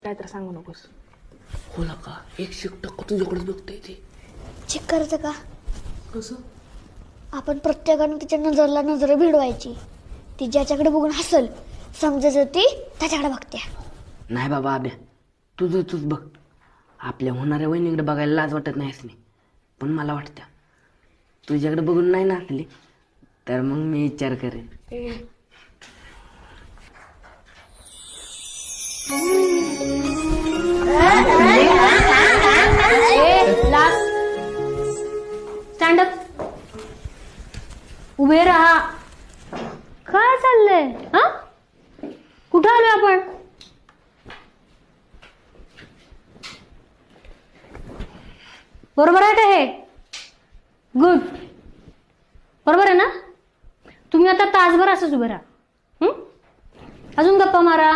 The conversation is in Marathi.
काय तर सांगू नकोस. होला का 100% तुझ्याकडेच बघतोय ते. चेक करायचं का? कसं? आपण प्रत्येकानं तिच्या नजरला नजर भिडवायची. ती ज्याच्याकडे बघून हसल समजायचं ती त्याच्याकडे बघते. नाही बाबा अभ्या, तूच बघ. आपल्या होणाऱ्या वहिनीकडे बघायला लाज वाटत नाहीस नाही, पण मला वाटतं तुझ्याकडे बघून नाही नाचली तर मग मी विचार करेन. स्टँड अप, उभे राहा. काय चाललंय? हा, कुठं आलोय आपण? बरोबर आहे का हे? गुड. बरोबर आहे ना? तुम्ही आता तासभर असंच उभे राहा. अजून गप्पा मारा.